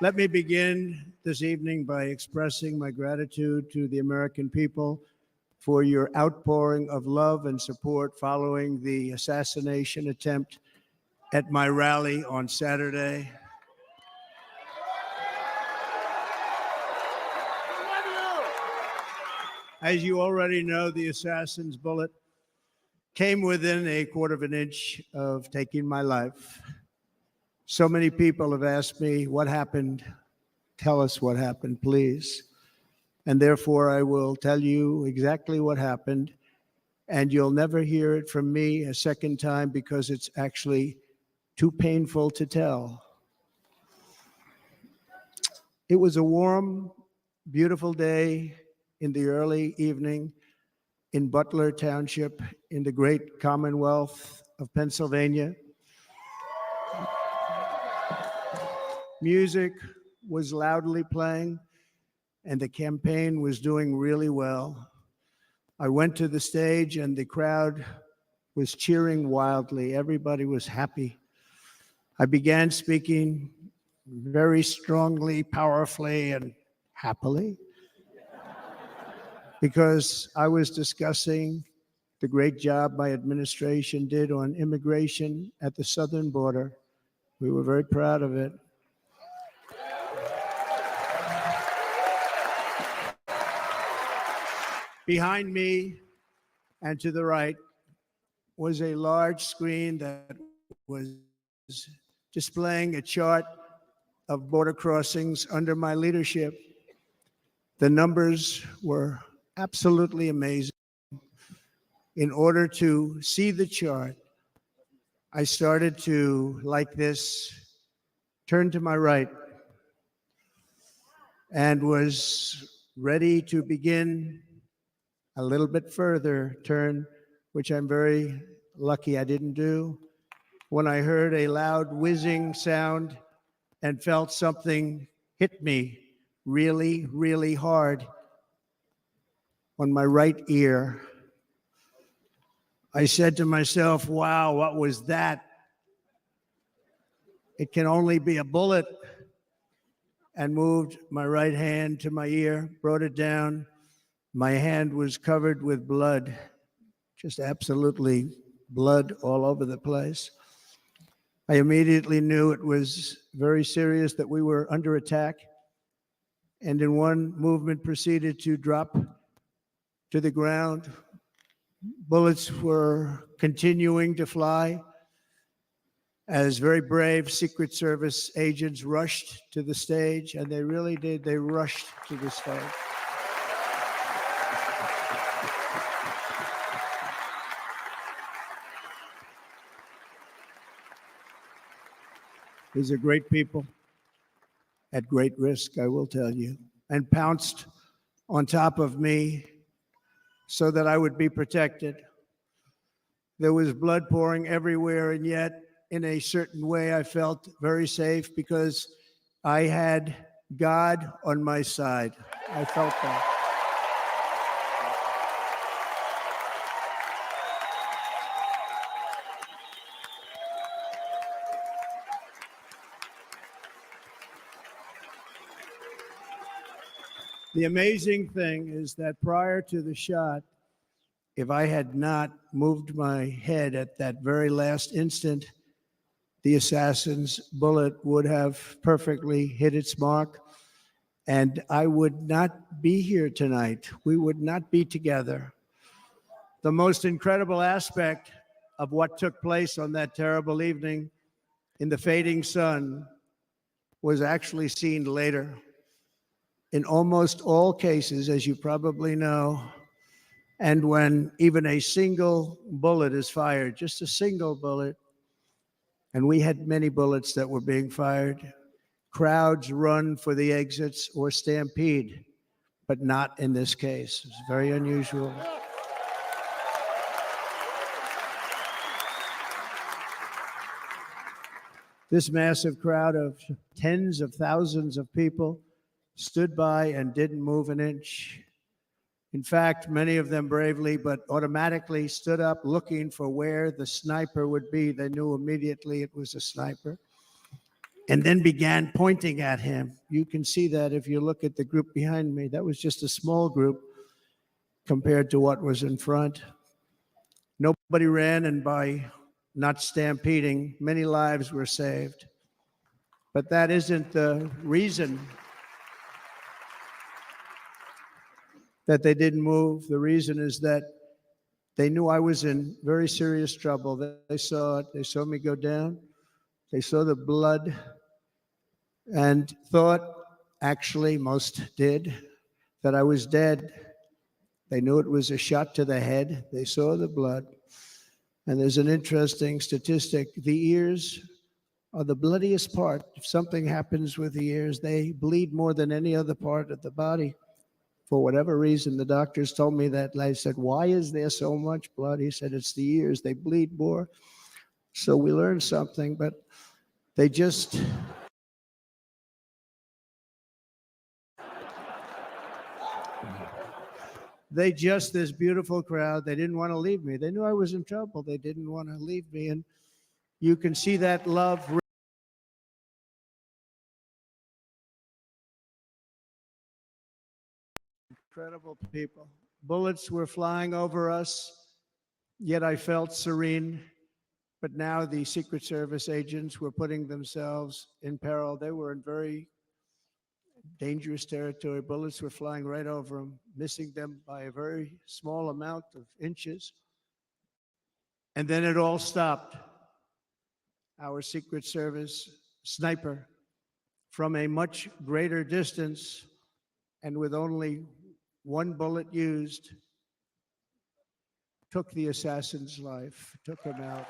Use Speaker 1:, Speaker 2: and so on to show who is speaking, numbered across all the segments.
Speaker 1: Let me begin this evening by expressing my gratitude to the American people for your outpouring of love and support following the assassination attempt at my rally on Saturday. As you already know, the assassin's bullet came within a quarter of an inch of taking my life. So many people have asked me, what happened? Tell us what happened, please. And therefore, I will tell you exactly what happened. And you'll never hear it from me a second time because it's actually too painful to tell. It was a warm, beautiful day in the early evening in Butler Township in the great Commonwealth of Pennsylvania. Music was loudly playing, and the campaign was doing really well. I went to the stage, and the crowd was cheering wildly. Everybody was happy. I began speaking very strongly, powerfully, and happily because I was discussing the great job my administration did on immigration at the southern border. We were very proud of it. Behind me and to the right was a large screen that was displaying a chart of border crossings under my leadership. The numbers were absolutely amazing. In order to see the chart, I started to, like this, turn to my right and was ready to begin a little bit further turn, which I'm very lucky I didn't do, when I heard a loud whizzing sound and felt something hit me really, really hard on my right ear. I said to myself, wow, what was that? It can only be a bullet. And moved my right hand to my ear, brought it down. My hand was covered with blood, just absolutely blood all over the place. I immediately knew it was very serious, that we were under attack, and in one movement proceeded to drop to the ground. Bullets were continuing to fly as very brave Secret Service agents rushed to the stage, and they really did. They rushed to the stage. These are great people at great risk, I will tell you, and pounced on top of me so that I would be protected. There was blood pouring everywhere, and yet, in a certain way, I felt very safe because I had God on my side. I felt that. The amazing thing is that prior to the shot, if I had not moved my head at that very last instant, the assassin's bullet would have perfectly hit its mark, and I would not be here tonight. We would not be together. The most incredible aspect of what took place on that terrible evening in the fading sun was actually seen later. In almost all cases, as you probably know, and when even a single bullet is fired, just a single bullet, and we had many bullets that were being fired, crowds run for the exits or stampede, but not in this case. It's very unusual. This massive crowd of tens of thousands of people stood by and didn't move an inch. In fact, many of them bravely, but automatically stood up looking for where the sniper would be. They knew immediately it was a sniper. and then began pointing at him. You can see that if you look at the group behind me. That was just a small group compared to what was in front. Nobody ran, and by not stampeding, many lives were saved. But that isn't the reason that they didn't move. The reason is that they knew I was in very serious trouble. They saw it. They saw me go down. They saw the blood and thought, actually, most did, that I was dead. They knew it was a shot to the head. They saw the blood. And there's an interesting statistic. The ears are the bloodiest part. If something happens with the ears, they bleed more than any other part of the body. For whatever reason, the doctors told me that. I said, why is there so much blood? He said, it's the ears. They bleed more. So we learned something, but they just... this beautiful crowd, they didn't want to leave me. They knew I was in trouble. They didn't want to leave me. And you can see that love. Incredible people. Bullets were flying over us, yet I felt serene. But now the Secret Service agents were putting themselves in peril. They were in very dangerous territory. Bullets were flying right over them, missing them by a very small amount of inches. And then it all stopped. Our Secret Service sniper, from a much greater distance and with only one bullet used, took the assassin's life, took him out.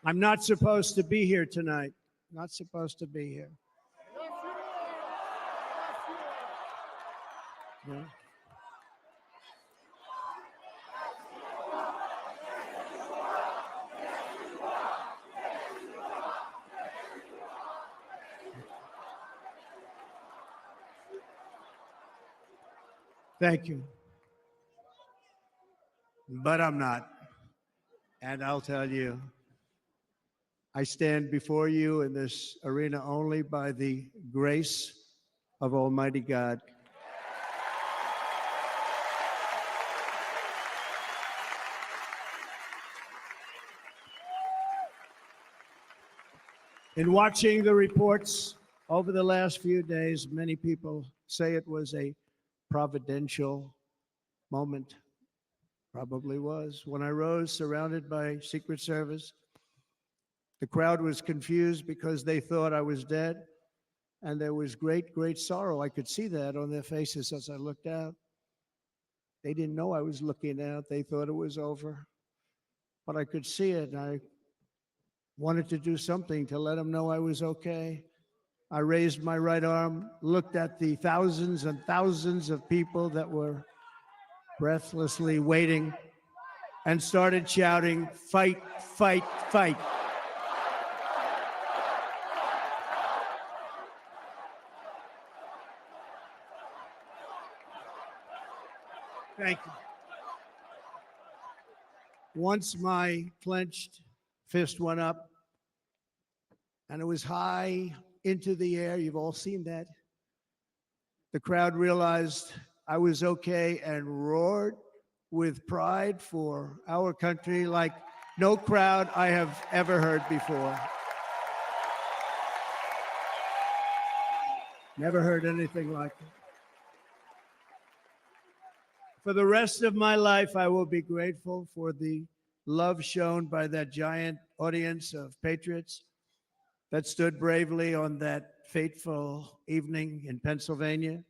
Speaker 1: I'm not supposed to be here tonight. Not supposed to be here. Yeah. Thank you. But I'm not. And I'll tell you, I stand before you in this arena only by the grace of Almighty God. In watching the reports over the last few days, many people say it was a providential moment. Probably was. When I rose surrounded by Secret Service, the crowd was confused because they thought I was dead, and there was great, great sorrow. I could see that on their faces as I looked out. They didn't know I was looking out. They thought it was over, but I could see it, and I wanted to do something to let them know I was okay. I raised my right arm, looked at the thousands and thousands of people that were breathlessly waiting, and started shouting, "Fight, fight, fight." Thank you. Once my clenched fist went up, and it was high into the air, you've all seen that, the crowd realized I was okay and roared with pride for our country like no crowd I have ever heard before. Never heard anything like it. For the rest of my life, I will be grateful for the love shown by that giant audience of patriots that stood bravely on that fateful evening in Pennsylvania.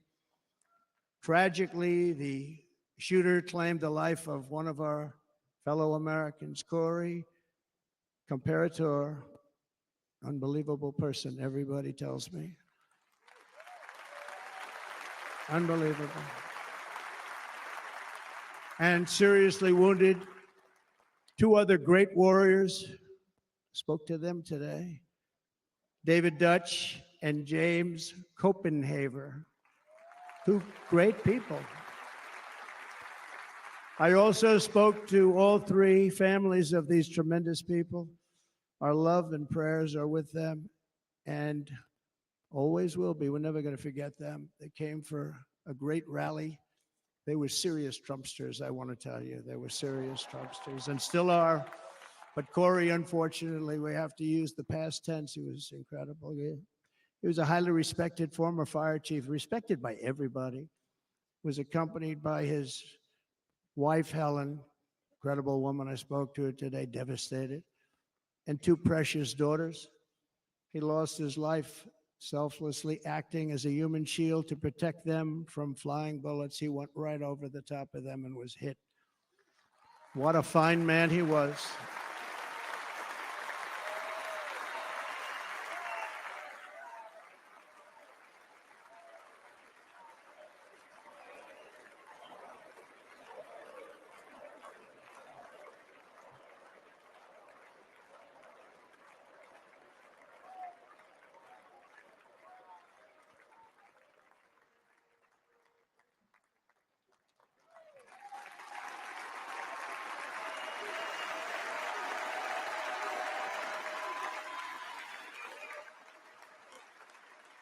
Speaker 1: Tragically, the shooter claimed the life of one of our fellow Americans, Corey Comparator. Unbelievable person, everybody tells me. Unbelievable. And seriously wounded, two other great warriors. Spoke to them today. David Dutch and James Copenhaver. Two great people. I also spoke to all three families of these tremendous people. Our love and prayers are with them and always will be. We're never going to forget them. They came for a great rally. They were serious Trumpsters, I want to tell you. They were serious Trumpsters and still are. But Corey, unfortunately, we have to use the past tense. He was incredible. He was a highly respected former fire chief, respected by everybody. Was accompanied by his wife, Helen, incredible woman. I spoke to her today, devastated, and two precious daughters. He lost his life selflessly acting as a human shield to protect them from flying bullets. He went right over the top of them and was hit. What a fine man he was.